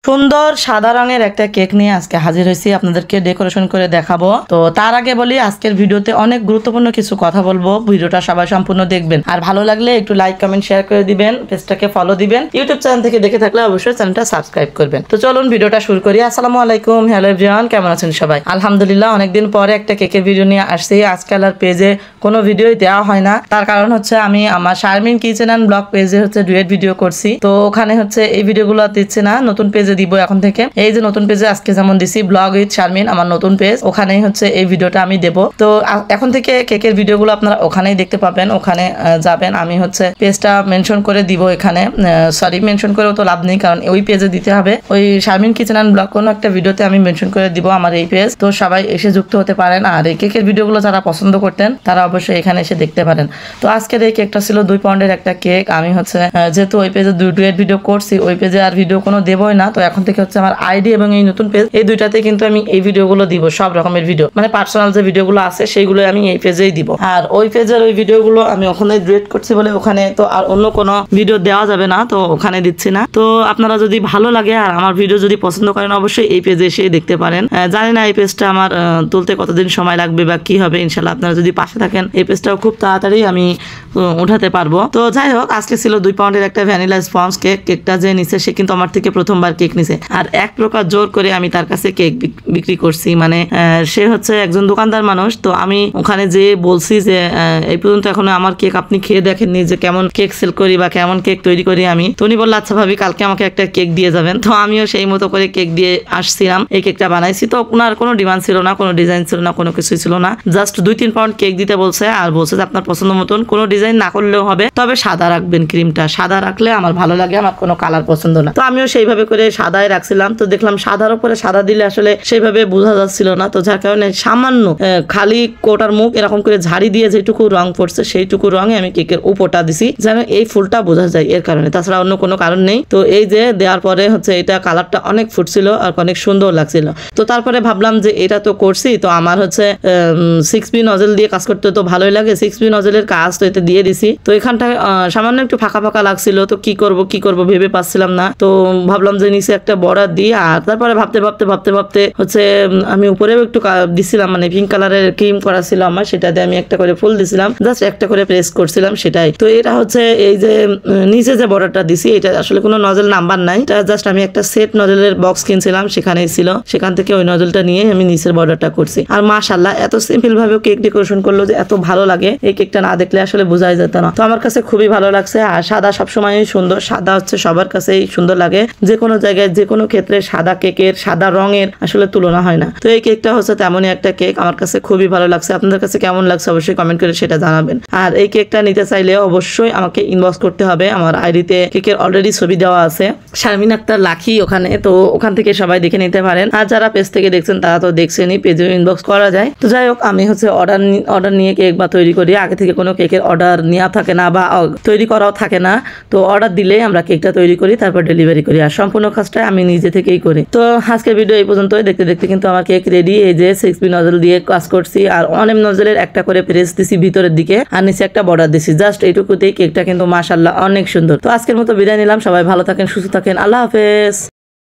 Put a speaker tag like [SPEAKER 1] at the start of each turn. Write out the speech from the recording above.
[SPEAKER 1] সুন্দর সাদা রঙের একটা কেক নিয়ে আজকে হাজির হয়েছি, আপনাদেরকে ডেকোরেশন করে দেখাবো। তো তার আগে বলি, আজকের ভিডিওতে অনেক গুরুত্বপূর্ণ কিছু কথা বলবো, ভিডিওটা সবাই সম্পূর্ণ দেখবেন। আর ভালো লাগলে একটু লাইক কমেন্ট শেয়ার করে দিবেন, পেজটাকে ফলো দিবেন, ইউটিউব চ্যানেল থেকে দেখে থাকলে অবশ্যই চ্যানেলটা সাবস্ক্রাইব করবেন। তো চলুন ভিডিওটা শুরু করি। আসসালামু আলাইকুম, হ্যালো এভরিওয়ান, কেমন আছেন সবাই? আলহামদুলিল্লাহ, অনেকদিন পরে একটা কেকের ভিডিও নিয়ে আসছি। আজকাল আর পেজে কোনো ভিডিওই দেওয়া হয় না, তার কারণ হচ্ছে আমি আমার শারমিন কিচেন অ্যান্ড ব্লগ পেজে হচ্ছে ডুয়েট ভিডিও করছি। তো ওখানে হচ্ছে এই ভিডিওগুলো দিচ্ছে না, নতুন পেজে দিব এখন থেকে। এই যে নতুন পেজে আজকে যেমন দিছি ব্লগ উইথ শারমিন, আমার নতুন পেজ, ওখানেই হচ্ছে এই ভিডিওটা আমি দেব। তো এখন থেকে কেকের ভিডিওগুলো আপনারা ওখানেই দেখতে পাবেন, ওখানে যাবেন। আমি হচ্ছে পেজটা মেনশন করে দিব এখানে, সরি মেনশন করেও তো লাভ নেই, কারণ ওই পেজে দিতে হবে। ওই শারমিন কিচেন অ্যান্ড ব্লগ কোনো একটা ভিডিওতে আমি মেনশন করে দিব আমার এই পেজ, তো সবাই এসে যুক্ত হতে পারেন। আর এই কেকের ভিডিওগুলো যারা পছন্দ করতেন তারা অবশ্যই এখানে এসে দেখতে পারেন। তো আজকের এই কেকটা ছিল 2 পাউন্ডের একটা কেক। আমি হচ্ছে যেহেতু ওই পেজে ডুয়েট ভিডিও করছি, ওই পেজে আর ভিডিও কোনো দেবই না। তো এখন থেকে হচ্ছে আমার আইডি এবং এই নতুন পেজ, এই দুইটাতে কিন্তু আমি এই ভিডিওগুলো দিব, সব রকমের ভিডিও, মানে পার্সোনাল যে ভিডিওগুলো আছে সেইগুলো আমি এই পেজেই দিব। আর ওই পেজের ওই ভিডিওগুলো আমি ওখানে ডুয়েট করছি বলে ওখানে তো আর অন্য কোনো ভিডিও দেওয়া যাবে না, তো ওখানে দিচ্ছি না। তো আপনারা যদি ভালো লাগে আর আমার ভিডিও যদি পছন্দ করেন অবশ্যই এই পেজে এসে দেখতে পারেন। জানি না এই পেজটা আমার তুলতে কতদিন সময় লাগবে বা কি হবে, ইনশাল্লাহ আপনারা যদি পাশে থাকেন এই পেজটাও খুব তাড়াতাড়ি আমি উঠাতে পারবো। তো যাই হোক, আজকে ছিল 2 পাউন্ডের একটা ভ্যানিলা স্পঞ্জ কেক। কেকটা যে নিছে সে কিন্তু আমার থেকে প্রথমবার কেক নিছে, আর এক প্রকার জোর করে আমি তার কাছে কেক বিক্রি করছি। মানে সে হচ্ছে একজন দোকানদার মানুষ। তো আমি ওখানে যে বলছি যে এই পর্যন্ত এখনো আমার কেক আপনি খেয়ে দেখেননি যে কেমন কেক সেল করি বা কেমন কেক তৈরি করি আমি। তো উনি বললো আচ্ছা ভাবি, কালকে আমাকে একটা কেক দিয়ে যাবেন। তো আমিও সেই মতো করে কেক দিয়ে আসছিলাম, এই কেকটা বানাইছি। তো ওনার কোনো ডিমান্ড ছিল না, কোনো ডিজাইন ছিল না, কোনো কিছুই ছিল না, জাস্ট 2-3 পাউন্ড কেক দিতে বলছে। আর বলছে যে আপনার পছন্দ মতন কোনো ডিজাইন না করলেও হবে, তবে সাদা রাখবেন, ক্রিমটা সাদা রাখলে আমার ভালো লাগে, আমার কোনো কালার পছন্দ না। তো আমিও সেইভাবে করে সাদাই রাখছিলাম। তো দেখলাম সাদার উপরে সাদা দিলে আসলে সেইভাবে বোঝা যাচ্ছিল না, তো যার কারণে সামান্য খালি কোটার মুখ এরকম করে ঝাড়ি দিয়ে যেটুকু রং পড়ছে সেইটুকু রঙে আমি কেকের উপরটা দিছি, যেন এই ফুলটা বোঝা যায়, এর কারণে, তাছাড়া অন্য কোনো কারণ নেই। তো এই যে দেওয়ার পরে হচ্ছে এটা কালারটা অনেক ফুটছিল আর অনেক সুন্দর লাগছিল। তো তারপরে ভাবলাম যে এটা তো করছি, তো আমার হচ্ছে 6P নজেল দিয়ে কাজ করতে তো ভালোই লাগে, 6P নজেলের কাজ তো এতে দিয়ে দিছি। তো এখানটা সামান্য একটু ফাঁকা ফাঁকা লাগছিল, তো কি করব ভেবে পাচ্ছিলাম না। তো ভাবলাম যে নিচে একটা বর্ডার দিই। আর তারপরে ভাবতে হচ্ছে আমি উপরেও একটু দিছিলাম, মানে পিঙ্ক কালারের ক্রিম করা ছিল আমার, সেটা দিয়ে আমি একটা করে ফুল দিছিলাম, জাস্ট একটা করে প্রেস করছিলাম, সেটাই। তো এটা হচ্ছে এই যে নিচে যে বর্ডারটা দিছি, এটা আসলে কোনো নজেল নাম্বার নাই, এটা জাস্ট আমি একটা সেট নজেলের বক্স কিনছিলাম, সেখানেই ছিল, সেখান থেকে ওই নজেলটা নিয়ে আমি নিচের বর্ডারটা করছি। আর মাশাআল্লাহ এত সিম্পল ভাবে কেক ডেকোরেশন করলো যে এত ভালো লাগে, এই কেকটা না দেখলে আসলে বোঝাই যেত না। তো আমার কাছে খুবই ভালো লাগছে। আর সাদা সবসময় সুন্দর, সাদা হচ্ছে সবার কাছেই সুন্দর লাগে, যে কোনো জায়গায় যে কোনো ক্ষেত্রে সাদা কেকের, সাদা রঙের আসলে তুলনা হয় না। তো এই কেকটা হচ্ছে তেমনই একটা কেক, আমার কাছে খুবই ভালো লাগছে। আপনাদের কাছে কেমন লাগছে অবশ্যই কমেন্ট করে সেটা জানাবেন। আর এই কেকটা নিতে চাইলে অবশ্যই আমাকে ইনবক্স করতে হবে, আমার আইডিতে কেকের অলরেডি ছবি দেওয়া আছে, শারমিন আক্তার লাখি ওখানে, তো ওখান থেকে সবাই দেখে নিতে পারেন। আর যারা পেজ থেকে দেখছেন তারা তো দেখছেনই, পেজে ইনবক্স করা যায়। তো যাই হোক, আমি হচ্ছে অর্ডার নিয়ে কেক বা তৈরি করি, আগে থেকে কোনো কেকের অর্ডার নেওয়া থাকে না বা তৈরি করাও থাকে না। তো অর্ডার দিলেই আমরা কেকটা তৈরি করি, তারপর ডেলিভারি করি, আর সম্পূর্ণ কাজটা আমি নিজে থেকেই করি। তো আজকের ভিডিও এই পর্যন্তই। দেখতে দেখতে কিন্তু আমার কেক রেডি। এই যে 6P নজল দিয়ে কাজ করছি, আর অনেক নজলের একটা করে প্রেস দিছি ভিতরের দিকে, আর নিচে একটা বর্ডার দিছি, জাস্ট এইটুকুতেই কেকটা কিন্তু মাশাআল্লাহ অনেক সুন্দর। তো আজকের মতো বিদায় নিলাম, সবাই ভালো থাকেন, সুস্থ থাকেন, আল্লাহ হাফেজ।